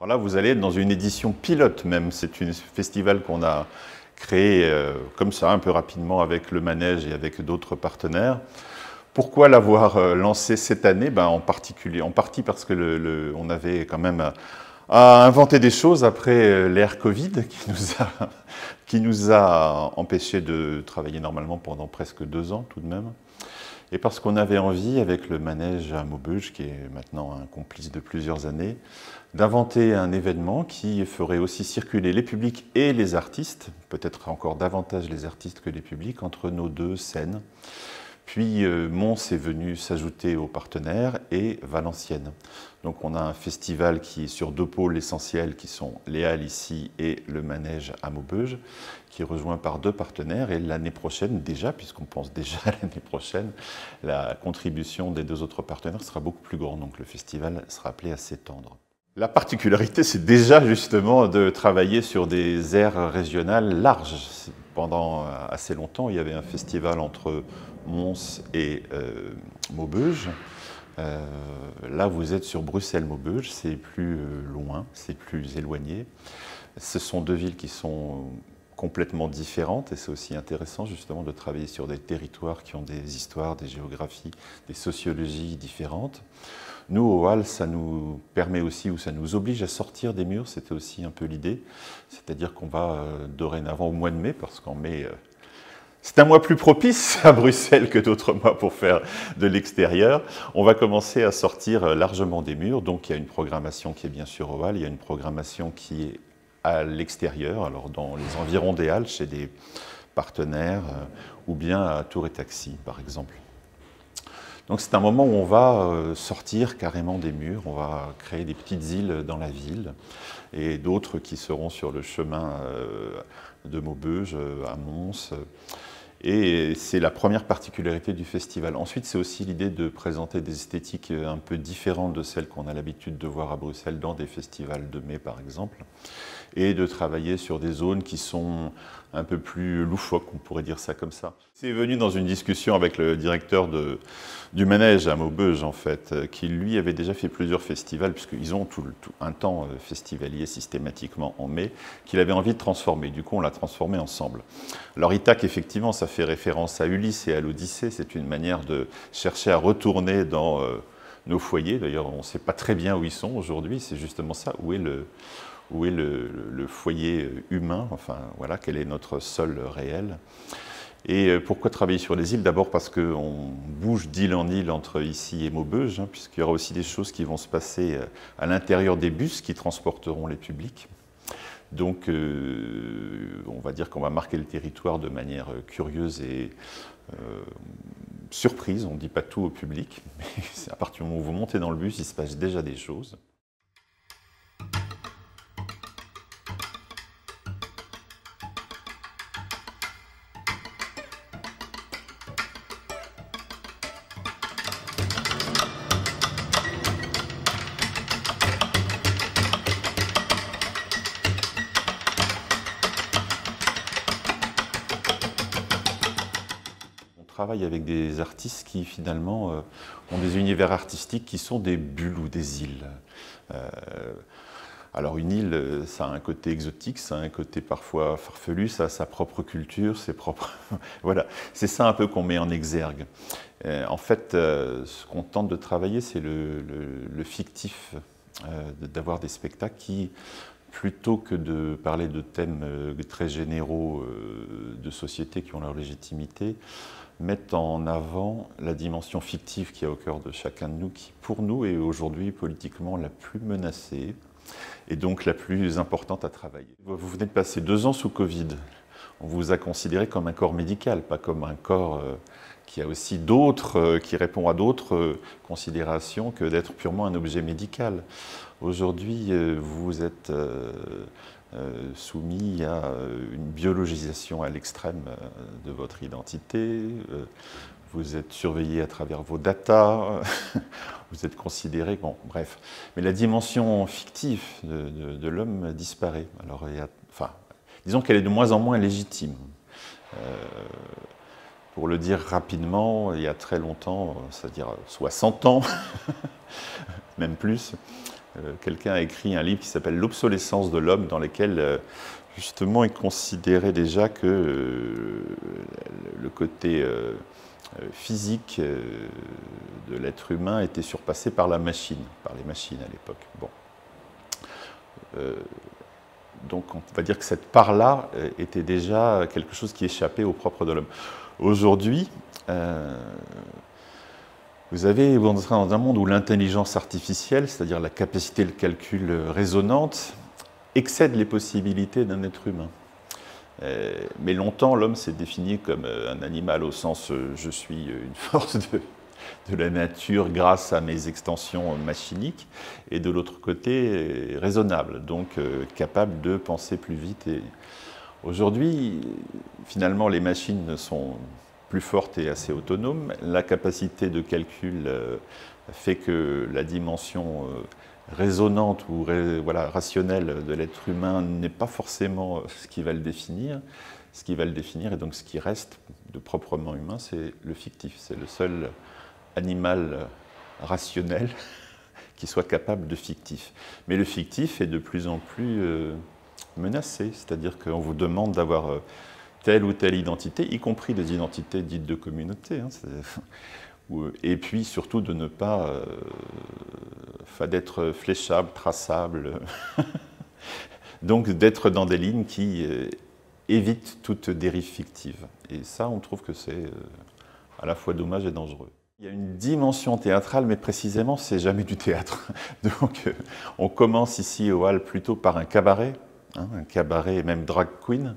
Alors là, vous allez être dans une édition pilote même. C'est un festival qu'on a créé comme ça, un peu rapidement avec le Manège et avec d'autres partenaires. Pourquoi l'avoir lancé cette année? En partie parce que on avait quand même à inventer des choses après l'ère Covid qui nous a empêchés de travailler normalement pendant presque 2 ans tout de même. Et parce qu'on avait envie, avec le Manège à Maubeuge, qui est maintenant un complice de plusieurs années, d'inventer un événement qui ferait aussi circuler les publics et les artistes, peut-être encore davantage les artistes que les publics, entre nos deux scènes. Puis Mons est venu s'ajouter aux partenaires et Valenciennes. Donc on a un festival qui est sur 2 pôles essentiels qui sont les Halles ici et le Manège à Maubeuge, qui est rejoint par 2 partenaires. Et l'année prochaine déjà, puisqu'on pense déjà à l'année prochaine, la contribution des 2 autres partenaires sera beaucoup plus grande. Donc le festival sera appelé à s'étendre. La particularité, c'est déjà justement de travailler sur des aires régionales larges. Pendant assez longtemps, il y avait un festival entre Mons et Maubeuge. Là, vous êtes sur Bruxelles-Maubeuge, c'est plus loin, c'est plus éloigné. Ce sont 2 villes qui sont complètement différentes et c'est aussi intéressant justement de travailler sur des territoires qui ont des histoires, des géographies, des sociologies différentes. Nous, au Halles, ça nous permet aussi, ou ça nous oblige à sortir des murs, c'était aussi un peu l'idée. C'est-à-dire qu'on va dorénavant au mois de mai, parce qu'en mai, c'est un mois plus propice à Bruxelles que d'autres mois pour faire de l'extérieur. On va commencer à sortir largement des murs, donc il y a une programmation qui est bien sûr au Halles, il y a une programmation qui est à l'extérieur, alors dans les environs des Halles, chez des partenaires, ou bien à Tour et Taxi, par exemple. Donc c'est un moment où on va sortir carrément des murs, on va créer des petites îles dans la ville et d'autres qui seront sur le chemin de Maubeuge à Mons. Et c'est la première particularité du festival. Ensuite, c'est aussi l'idée de présenter des esthétiques un peu différentes de celles qu'on a l'habitude de voir à Bruxelles dans des festivals de mai, par exemple, et de travailler sur des zones qui sont un peu plus loufoques, on pourrait dire ça comme ça. C'est venu dans une discussion avec le directeur du Manège à Maubeuge, en fait, qui lui avait déjà fait plusieurs festivals, puisqu'ils ont un temps festivalier systématiquement en mai, qu'il avait envie de transformer. Du coup, on l'a transformé ensemble. Alors, Ithaque, effectivement, ça fait référence à Ulysse et à l'Odyssée. C'est une manière de chercher à retourner dans nos foyers. D'ailleurs, on ne sait pas très bien où ils sont aujourd'hui. C'est justement ça. Où est le foyer humain, enfin voilà, quel est notre sol réel. Et pourquoi travailler sur les îles? D'abord parce qu'on bouge d'île en île entre ici et Maubeuge, puisqu'il y aura aussi des choses qui vont se passer à l'intérieur des bus qui transporteront les publics. Donc on va dire qu'on va marquer le territoire de manière curieuse et surprise. On ne dit pas tout au public, mais à partir du moment où vous montez dans le bus, il se passe déjà des choses. On travaille avec des artistes qui finalement ont des univers artistiques qui sont des bulles ou des îles. Alors une île, ça a un côté exotique, ça a un côté parfois farfelu, ça a sa propre culture, ses propres... Voilà, c'est ça un peu qu'on met en exergue. En fait, ce qu'on tente de travailler, c'est le fictif, d'avoir des spectacles qui, plutôt que de parler de thèmes très généraux de société qui ont leur légitimité, mettent en avant la dimension fictive qui est au cœur de chacun de nous, qui pour nous est aujourd'hui politiquement la plus menacée et donc la plus importante à travailler. Vous venez de passer 2 ans sous Covid. On vous a considéré comme un corps médical, pas comme un corps qui a aussi d'autres, qui répond à d'autres considérations que d'être purement un objet médical. Aujourd'hui, vous êtes soumis à une biologisation à l'extrême de votre identité, vous êtes surveillé à travers vos datas, vous êtes considéré, bon, bref. Mais la dimension fictive de l'homme disparaît. Alors, disons qu'elle est de moins en moins légitime. Pour le dire rapidement, il y a très longtemps, c'est-à-dire soit 100 ans, même plus, quelqu'un a écrit un livre qui s'appelle L'obsolescence de l'homme, dans lequel justement il considérait déjà que le côté physique de l'être humain était surpassé par la machine, par les machines à l'époque. Bon. Donc on va dire que cette part-là était déjà quelque chose qui échappait au propre de l'homme. Aujourd'hui, vous entrez dans un monde où l'intelligence artificielle, c'est-à-dire la capacité de calcul raisonnante, excède les possibilités d'un être humain. Mais longtemps, l'homme s'est défini comme un animal au sens je suis une force de la nature grâce à mes extensions machiniques, et de l'autre côté, raisonnable, donc capable de penser plus vite. Et aujourd'hui, finalement, les machines sont plus fortes et assez autonomes. La capacité de calcul fait que la dimension raisonnante ou rationnelle de l'être humain n'est pas forcément ce qui va le définir. Ce qui va le définir, et donc ce qui reste de proprement humain, c'est le fictif. C'est le seul animal rationnel qui soit capable de fictif. Mais le fictif est de plus en plus menacé, c'est-à-dire qu'on vous demande d'avoir telle ou telle identité, y compris des identités dites de communauté, hein, et puis surtout de ne pas, d'être fléchable, traçable, donc d'être dans des lignes qui évitent toute dérive fictive. Et ça, on trouve que c'est à la fois dommage et dangereux. Il y a une dimension théâtrale, mais précisément, c'est jamais du théâtre. Donc, on commence ici au Hall plutôt par un cabaret et même drag queen.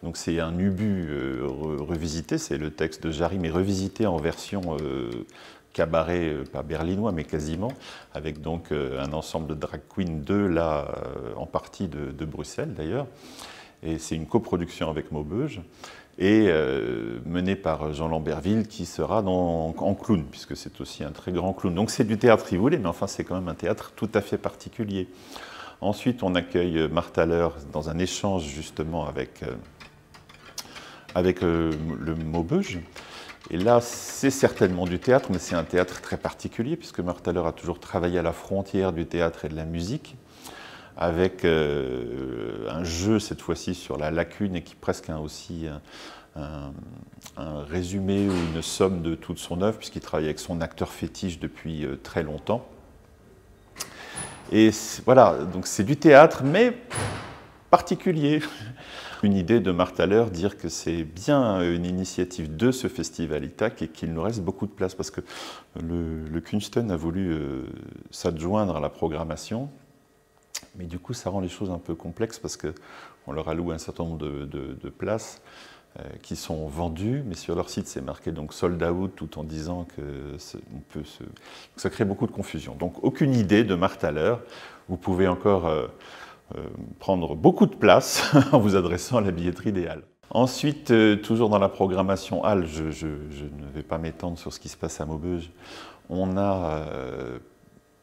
Donc, c'est un ubu revisité, c'est le texte de Jarry, mais revisité en version cabaret, pas berlinois, mais quasiment, avec donc un ensemble de drag queens, en partie de Bruxelles d'ailleurs. Et c'est une coproduction avec Maubeuge, et mené par Jean Lamberville, qui sera en clown, puisque c'est aussi un très grand clown. Donc c'est du théâtre, si vous voulez, mais enfin c'est quand même un théâtre tout à fait particulier. Ensuite, on accueille Marthe Haller dans un échange justement avec le Maubeuge. Et là, c'est certainement du théâtre, mais c'est un théâtre très particulier, puisque Marthe Haller a toujours travaillé à la frontière du théâtre et de la musique, avec un jeu cette fois-ci sur la lacune, et qui presque aussi un résumé ou une somme de toute son œuvre, puisqu'il travaille avec son acteur fétiche depuis très longtemps. Et voilà, donc c'est du théâtre, mais particulier. Une idée de Marthe Haller, dire que c'est bien une initiative de ce festival ITAC et qu'il nous reste beaucoup de place, parce que le Kunsten a voulu s'adjoindre à la programmation. Mais du coup, ça rend les choses un peu complexes parce qu'on leur alloue un certain nombre de places qui sont vendues, mais sur leur site, c'est marqué donc sold out, tout en disant que ça crée beaucoup de confusion. Donc, aucune idée de Marthe Haller. Vous pouvez encore prendre beaucoup de place en vous adressant à la billetterie des Halles. Ensuite, toujours dans la programmation Halles, je ne vais pas m'étendre sur ce qui se passe à Maubeuge, on a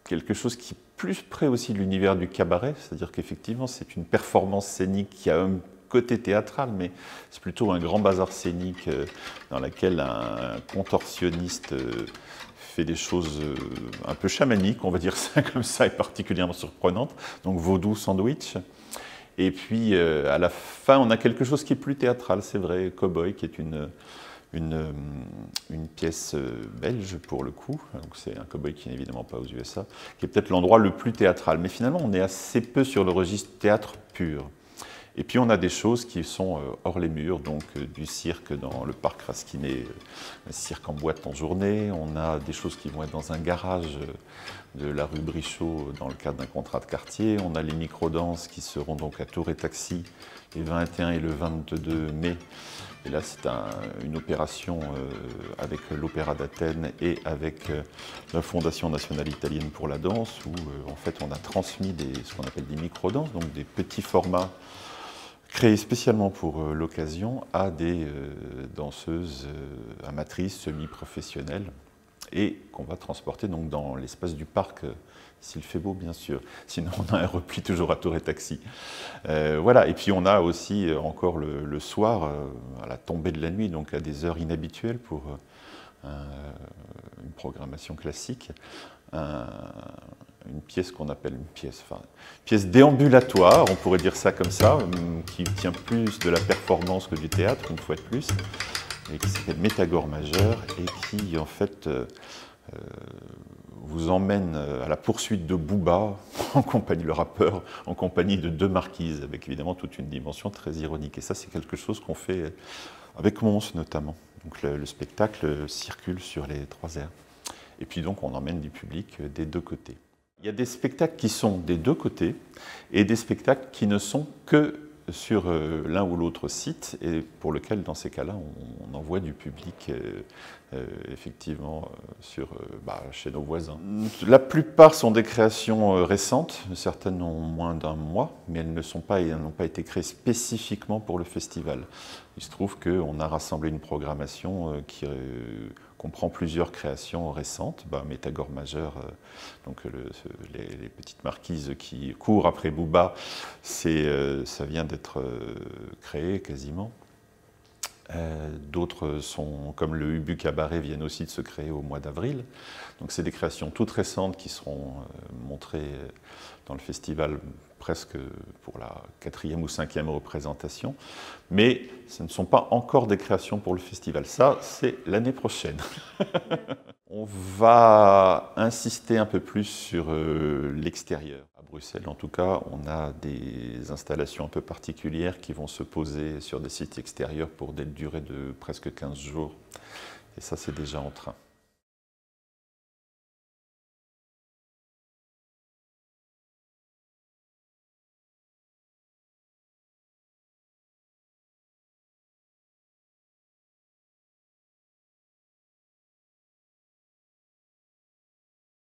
quelque chose qui est plus près aussi de l'univers du cabaret, c'est-à-dire qu'effectivement c'est une performance scénique qui a un côté théâtral, mais c'est plutôt un grand bazar scénique dans lequel un contorsionniste fait des choses un peu chamaniques, on va dire ça comme ça, et particulièrement surprenantes, donc vaudou sandwich. Et puis à la fin, on a quelque chose qui est plus théâtral, c'est vrai, Cowboy, qui est une pièce belge pour le coup, donc c'est un cow-boy qui n'est évidemment pas aux USA, qui est peut-être l'endroit le plus théâtral, mais finalement on est assez peu sur le registre théâtre pur. Et puis on a des choses qui sont hors les murs, donc du cirque dans le parc Rasquinet, un cirque en boîte en journée, on a des choses qui vont être dans un garage de la rue Brichot dans le cadre d'un contrat de quartier, on a les micro-danses qui seront donc à Tour et Taxi les 21 et le 22 mai. Et là, c'est une opération avec l'Opéra d'Athènes et avec la Fondation nationale italienne pour la danse, où en fait on a transmis ce qu'on appelle des micro-danses, donc des petits formats créés spécialement pour l'occasion à des danseuses amatrices, semi-professionnelles, et qu'on va transporter donc dans l'espace du parc, s'il fait beau bien sûr, sinon on a un repli toujours à Tour et Taxi. Voilà, et puis on a aussi encore le soir, à la tombée de la nuit, donc à des heures inhabituelles pour une programmation classique, une pièce qu'on appelle une pièce déambulatoire, on pourrait dire ça comme ça, qui tient plus de la performance que du théâtre, une fois de plus, et qui s'appelle Métagore majeur, et qui en fait vous emmène à la poursuite de Booba, en compagnie, le rappeur, en compagnie de deux marquises, avec évidemment toute une dimension très ironique. Et ça, c'est quelque chose qu'on fait avec Mons notamment. Donc le spectacle circule sur les 3 airs. Et puis donc on emmène du public des 2 côtés. Il y a des spectacles qui sont des 2 côtés et des spectacles qui ne sont que sur l'un ou l'autre site et pour lequel, dans ces cas-là, on envoie du public effectivement chez nos voisins. La plupart sont des créations récentes, certaines ont moins d'1 mois, mais elles n'ont pas été créées spécifiquement pour le festival. Il se trouve qu'on a rassemblé une programmation qui comprend plusieurs créations récentes. Métagore majeur, donc les petites marquises qui courent après Booba, ça vient d'être créé quasiment. D'autres sont, comme le Ubu Cabaret, viennent aussi de se créer au mois d'avril. Donc c'est des créations toutes récentes qui seront montrées dans le festival presque pour la 4e ou 5e représentation. Mais ce ne sont pas encore des créations pour le festival. Ça, c'est l'année prochaine. On va insister un peu plus sur l'extérieur. À Bruxelles, en tout cas, on a des installations un peu particulières qui vont se poser sur des sites extérieurs pour des durées de presque 15 jours. Et ça, c'est déjà en train.